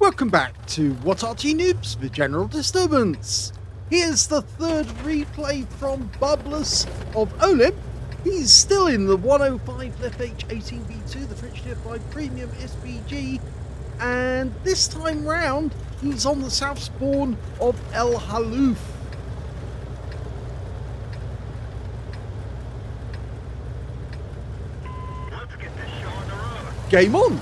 Welcome back to What Arty Noobs with General Disturbance. Here's the third replay from bublus of OLIMP. He's still in the 105 leFH18B2, the French Tier 5 Premium SPG, and this time round he's on the south spawn of Halluf. Let's get this show on the road. Game on!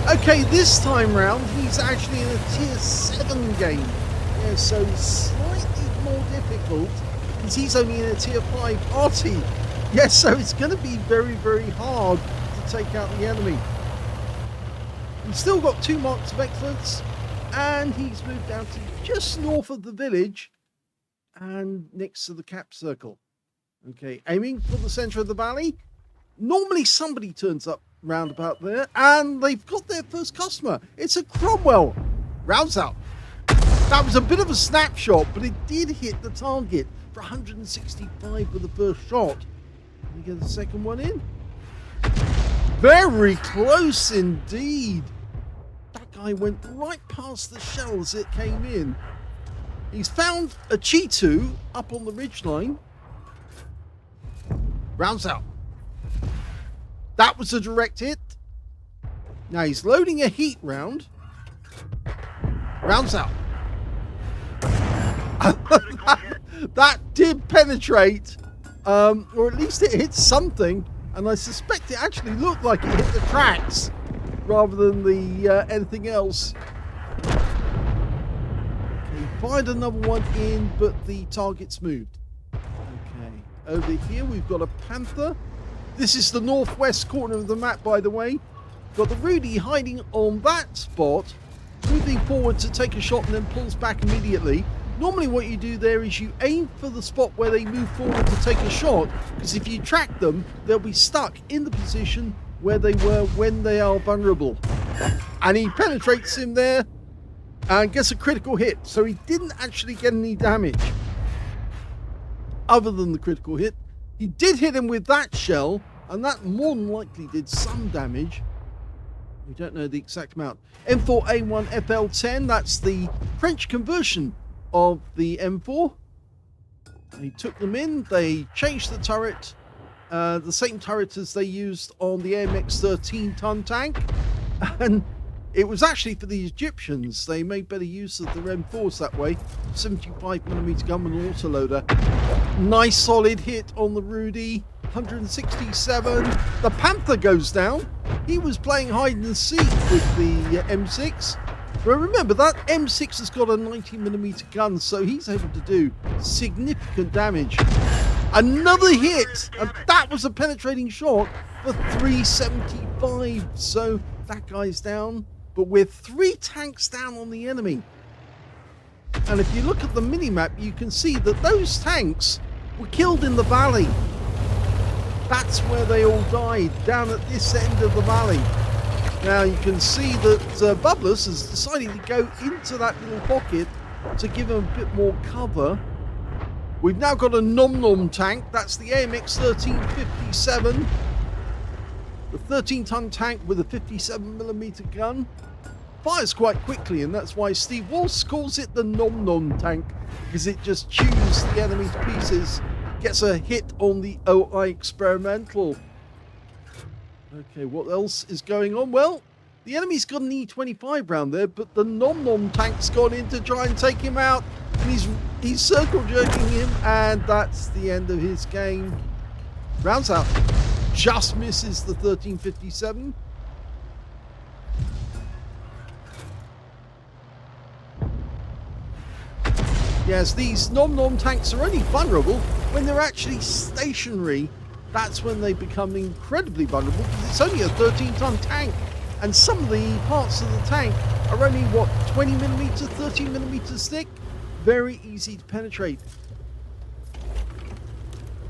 Okay, this time round he's actually in a tier 7 game. Yeah, so slightly more difficult because he's only in a tier 5 Arty. Yes, so it's going to be very, very hard to take out the enemy. He's still got 2 marks of excellence, and he's moved down to just north of the village and next to the cap circle. Okay, aiming for the center of the valley. Normally somebody turns up round about there, and they've got their first customer. It's a Cromwell. Rounds out. That was a bit of a snapshot, but it did hit the target for 165 with the first shot. Can we get the second one in? Very close indeed. That guy went right past the shell as it came in. He's found a Cheetu up on the ridgeline. Rounds out. That was a direct hit. Now he's loading a heat round. Rounds out. That did penetrate, or at least it hit something, and I suspect it actually looked like it hit the tracks rather than the anything else. Okay, fired another one in, but the target's moved. Okay, over here we've got a Panther. This is the northwest corner of the map, by the way. Got the Rudy hiding on that spot, moving forward to take a shot and then pulls back immediately. Normally what you do there is you aim for the spot where they move forward to take a shot, because if you track them, they'll be stuck in the position where they were when they are vulnerable. And he penetrates him there and gets a critical hit, so he didn't actually get any damage other than the critical hit. He did hit him with that shell, and that more than likely did some damage. We don't know the exact amount. M4A1 FL10, that's the French conversion of the M4. They took them in, they changed the turret, the same turret as they used on the AMX 13-ton tank, and it was actually for the Egyptians. They made better use of the M4s that way. 75mm gun with an autoloader. Nice solid hit on the Rudy. 167. The Panther goes down. He was playing hide and seek with the M6. But remember, that M6 has got a 90mm gun, so he's able to do significant damage. Another hit, and that was a penetrating shot for 375. So that guy's down. But we're 3 tanks down on the enemy. And if you look at the minimap, you can see that those tanks were killed in the valley. That's where they all died, down at this end of the valley. Now you can see that bublus has decided to go into that little pocket to give him a bit more cover. We've now got a Nom Nom tank. That's the AMX 1357. The 13-ton tank with a 57mm gun. Fires quite quickly, and that's why Steve Walsh calls it the Nom Nom tank, because it just chews the enemy to pieces. Gets a hit on the OI experimental. Okay, what else is going on? Well, the enemy's got an E25 round there, but the Nom Nom tank's gone in to try and take him out, and he's circle jerking him, and that's the end of his game. Rounds out. Just misses the 1357. Yes, these Nom Nom tanks are only vulnerable when they're actually stationary. That's when they become incredibly vulnerable, because it's only a 13-ton tank, and some of the parts of the tank are only, what, 20mm, 30mm thick? Very easy to penetrate.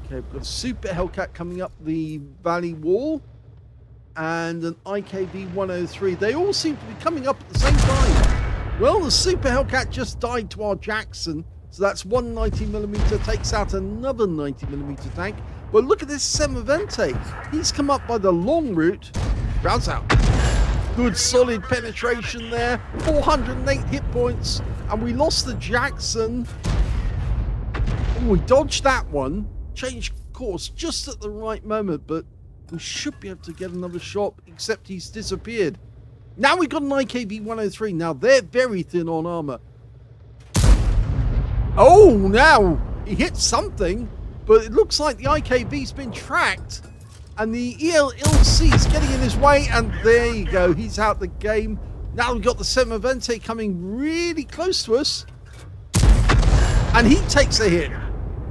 Okay, we've got a Super Hellcat coming up the valley wall, and an IKV 103. They all seem to be coming up at the same time. Well, the Super Hellcat just died to our Jackson, so that's one 90mm, takes out another 90mm tank. But look at this Semavente. He's come up by the long route. Rounds out. Good solid penetration there. 408 hit points. And we lost the Jackson. Oh, we dodged that one. Changed course just at the right moment, but we should be able to get another shot, except he's disappeared. Now we've got an IKV-103. Now they're very thin on armor. Oh, now he hit something, but it looks like the IKV's been tracked, and the ELC is getting in his way, and there you go. He's out the game. Now we've got the Semavente coming really close to us, and he takes a hit.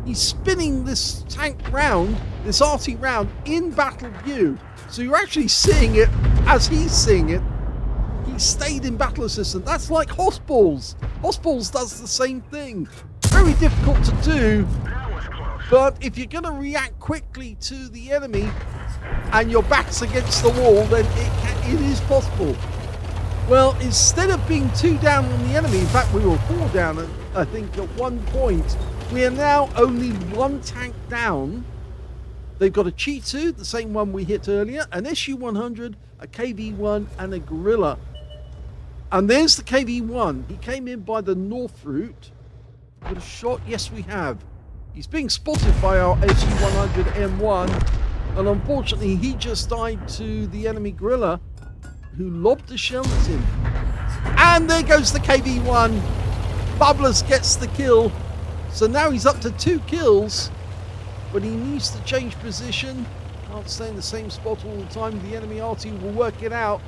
He's spinning this tank round, this Arty round, in battle view. So you're actually seeing it as he's seeing it. He stayed in battle assistant. That's like Hossballs. Hossballs does the same thing. Very difficult to do, but if you're going to react quickly to the enemy and your back's against the wall, then it is possible. Well, instead of being 2 down on the enemy, in fact we were 4 down, I think, at one point. We are now only 1 tank down. They've got a Cheetah, the same one we hit earlier, an SU-100, a KV-1, and a Gorilla. And there's the KV-1. He came in by the north route. Got a shot? Yes, we have. He's being spotted by our SU-100M1, and unfortunately he just died to the enemy Gorilla, who lobbed the shell at him. And there goes the KV-1. bublus gets the kill. So now he's up to 2 kills, but he needs to change position. Can't stay in the same spot all the time. The enemy Arty will work it out.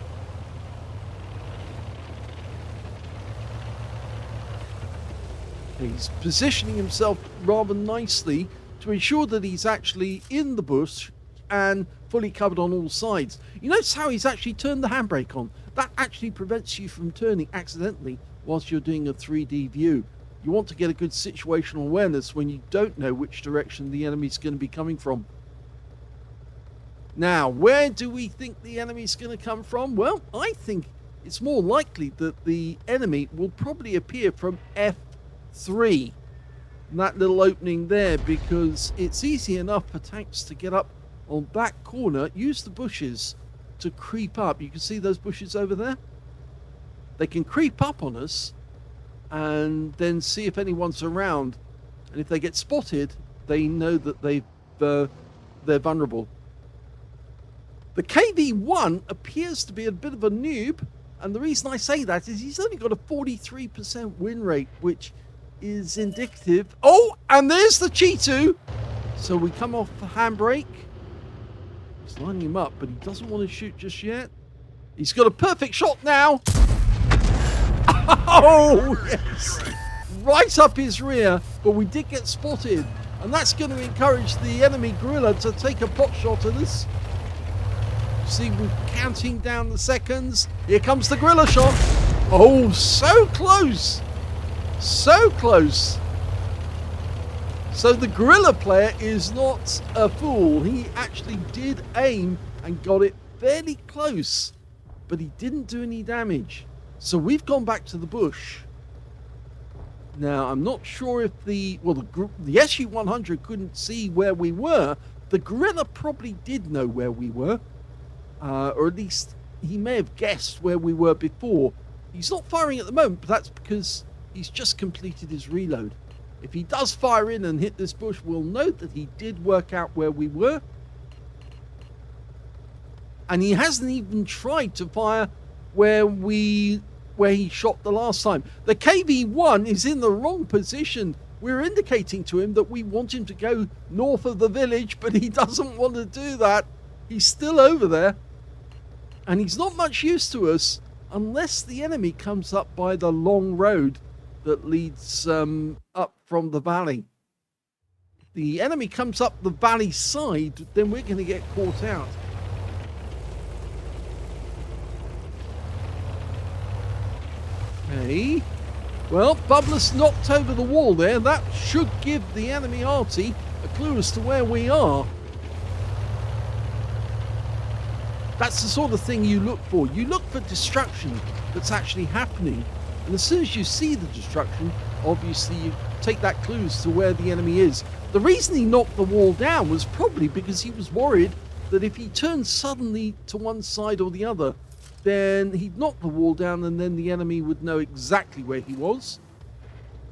He's positioning himself rather nicely to ensure that he's actually in the bush and fully covered on all sides. You notice how he's actually turned the handbrake on. That actually prevents you from turning accidentally whilst you're doing a 3D view. You want to get a good situational awareness when you don't know which direction the enemy's going to be coming from. Now, where do we think the enemy's going to come from? Well, I think it's more likely that the enemy will probably appear from F3. That little opening there, because it's easy enough for tanks to get up on that corner. Use the bushes to creep up. You can see those bushes over there. They can creep up on us and then see if anyone's around, and if they get spotted, they know that they're vulnerable. The KV-1 appears to be a bit of a noob, and the reason I say that is he's only got a 43% win rate, which is indicative. Oh, and there's the Cheetah. So we come off the handbrake. He's lining him up, but he doesn't want to shoot just yet. He's got a perfect shot now. Oh, yes. Right up his rear, but we did get spotted. And that's going to encourage the enemy Gorilla to take a pot shot at us. See, we're counting down the seconds. Here comes the Gorilla shot. Oh, so close. So close. So the Gorilla player is not a fool. He actually did aim and got it fairly close, but he didn't do any damage. So we've gone back to the bush. Now, I'm not sure if the SU-100 couldn't see where we were. The Gorilla probably did know where we were. Or at least he may have guessed where we were before. He's not firing at the moment, but that's because he's just completed his reload. If he does fire in and hit this bush, we'll note that he did work out where we were. And he hasn't even tried to fire where he shot the last time. The KV-1 is in the wrong position. We're indicating to him that we want him to go north of the village, but he doesn't want to do that. He's still over there, and he's not much use to us unless the enemy comes up by the long road that leads up from the valley. If the enemy comes up the valley side, then we're going to get caught out. Okay. Well, bublus knocked over the wall there. That should give the enemy Arty a clue as to where we are. That's the sort of thing you look for. You look for destruction that's actually happening. And as soon as you see the destruction, obviously you take that clue as to where the enemy is. The reason he knocked the wall down was probably because he was worried that if he turned suddenly to one side or the other, then he'd knock the wall down, and then the enemy would know exactly where he was.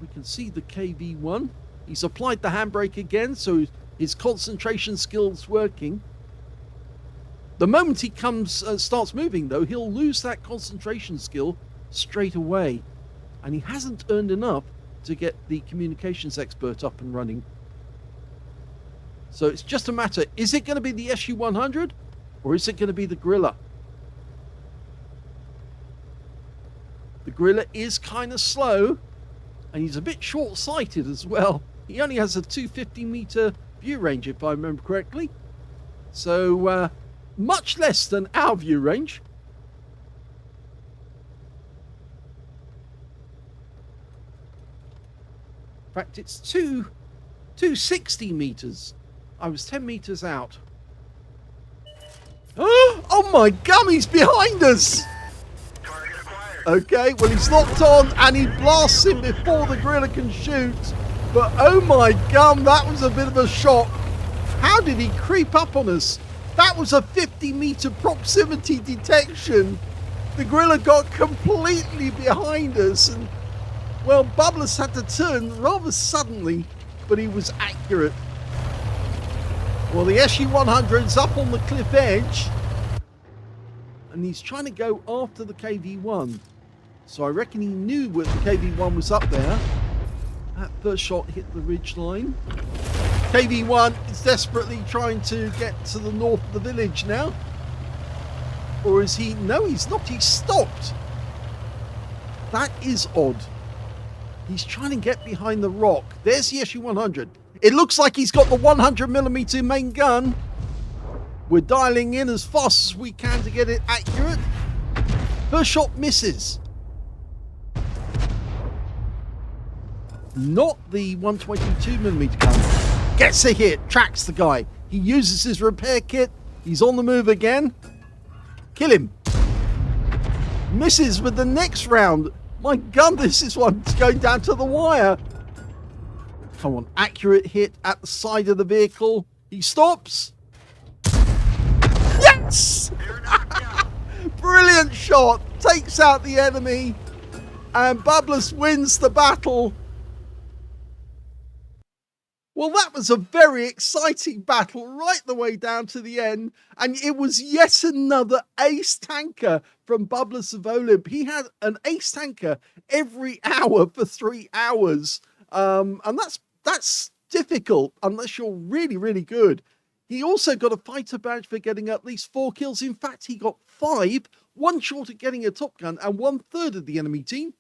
We can see the KV-1. He's applied the handbrake again, so his concentration skill's working. The moment he starts moving, though, he'll lose that concentration skill straight away. And he hasn't earned enough to get the communications expert up and running. So it's just a matter, is it going to be the SU-100 or is it going to be the Gorilla? The Gorilla is kind of slow, and he's a bit short-sighted as well. He only has a 250-meter view range, if I remember correctly. So, much less than our view range. In fact, it's 260 meters. I was 10 meters out. Oh my gum, he's behind us! Target acquired. Okay, well, he's locked on and he blasts him before the Gorilla can shoot. But oh my gum, that was a bit of a shock. How did he creep up on us? That was a 50-meter proximity detection. The Gorilla got completely behind us, and well, bublus had to turn rather suddenly, but he was accurate. Well, the SU-100's up on the cliff edge, and he's trying to go after the KV-1. So I reckon he knew that the KV-1 was up there. That first shot hit the ridge line. KV-1 is desperately trying to get to the north of the village now. Or is he? No, he's not. He's stopped. That is odd. He's trying to get behind the rock. There's the SU-100. It looks like he's got the 100mm main gun. We're dialing in as fast as we can to get it accurate. First shot misses. Not the 122mm gun. Gets a hit, tracks the guy. He uses his repair kit. He's on the move again. Kill him. Misses with the next round. My God, this is one's going down to the wire. Come on, accurate hit at the side of the vehicle. He stops. Yes! Brilliant shot. Takes out the enemy. And bublus wins the battle. Well, that was a very exciting battle right the way down to the end. And it was yet another ace tanker from bublus of OLIMP. He had an ace tanker every hour for 3 hours. And that's difficult unless you're really, really good. He also got a fighter badge for getting at least 4 kills. In fact, he got 5, one short of getting a top gun and 1/3 of the enemy team.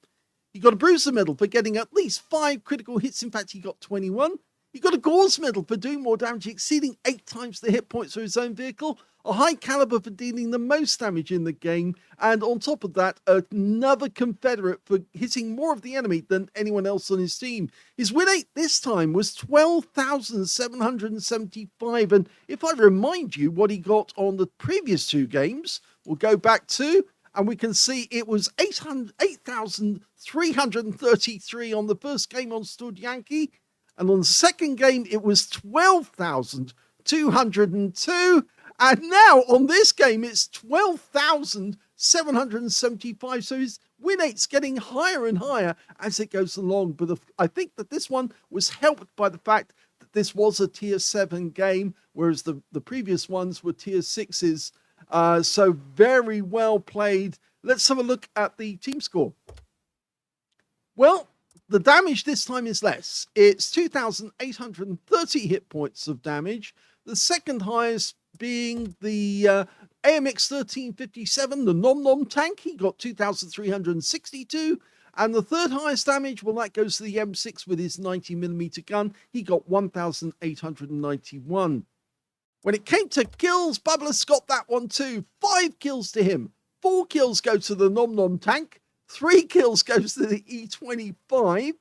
He got a bruiser medal for getting at least 5 critical hits. In fact, he got 21. He got a Gauze medal for doing more damage, exceeding 8 times the hit points of his own vehicle. A high caliber for dealing the most damage in the game. And on top of that, another Confederate for hitting more of the enemy than anyone else on his team. His win rate this time was 12,775. And if I remind you what he got on the previous 2 games, we'll go back to, and we can see it was 8,333 on the first game on Stud Yankee. And on the second game, it was 12,202. And now on this game, it's 12,775. So his win rate's getting higher and higher as it goes along. But I think that this one was helped by the fact that this was a tier 7 game, whereas the previous ones were tier 6s. So very well played. Let's have a look at the team score. Well, the damage this time is less. It's 2,830 hit points of damage. The second highest being the AMX 1357, the Nom Nom tank. He got 2,362. And the third highest damage, well, that goes to the M6 with his 90mm gun. He got 1,891. When it came to kills, bublus got that one too. 5 kills to him. 4 kills go to the Nom Nom tank. 3 kills goes to the E25.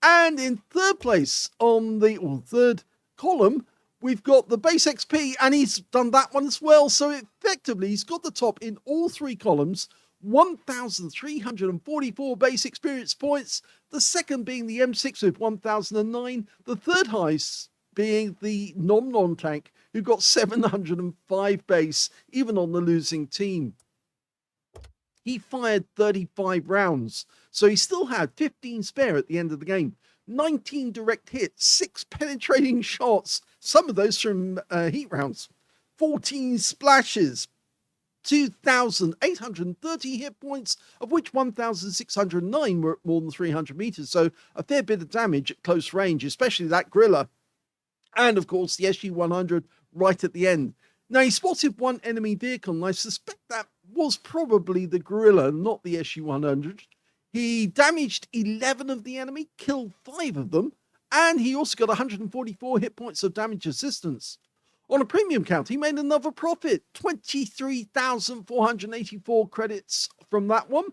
And in third place on the third column, we've got the base XP, and he's done that one as well. So effectively, he's got the top in all 3 columns. 1,344 base experience points. The second being the M6 with 1,009. The third highest being the Nom Nom tank, who got 705 base, even on the losing team. He fired 35 rounds, so he still had 15 spare at the end of the game. 19 direct hits, 6 penetrating shots, some of those from heat rounds, 14 splashes, 2,830 hit points, of which 1,609 were at more than 300 meters, so a fair bit of damage at close range, especially that griller. And of course, the SG-100 right at the end. Now, he spotted one enemy vehicle, and I suspect that was probably the gorilla, not the SG-100. He damaged 11 of the enemy, killed 5 of them, and he also got 144 hit points of damage assistance. On a premium count, he made another profit, 23,484 credits from that one.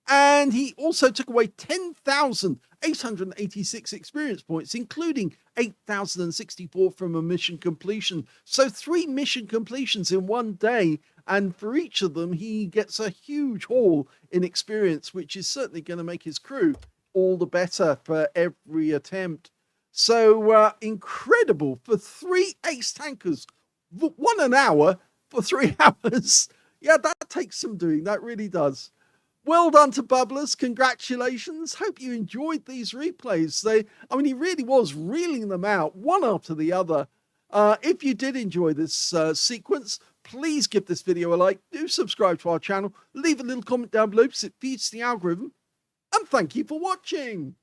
And he also took away 10,886 experience points, including 8,064 from a mission completion. So 3 mission completions in one day. And for each of them, he gets a huge haul in experience, which is certainly going to make his crew all the better for every attempt. So incredible for 3 ace tankers, 1 an hour for 3 hours. Yeah, that takes some doing. That really does. Well done to Bublus. Congratulations. Hope you enjoyed these replays. He really was reeling them out one after the other. If you did enjoy this sequence, please give this video a like. Do subscribe to our channel. Leave a little comment down below because it feeds the algorithm. And thank you for watching.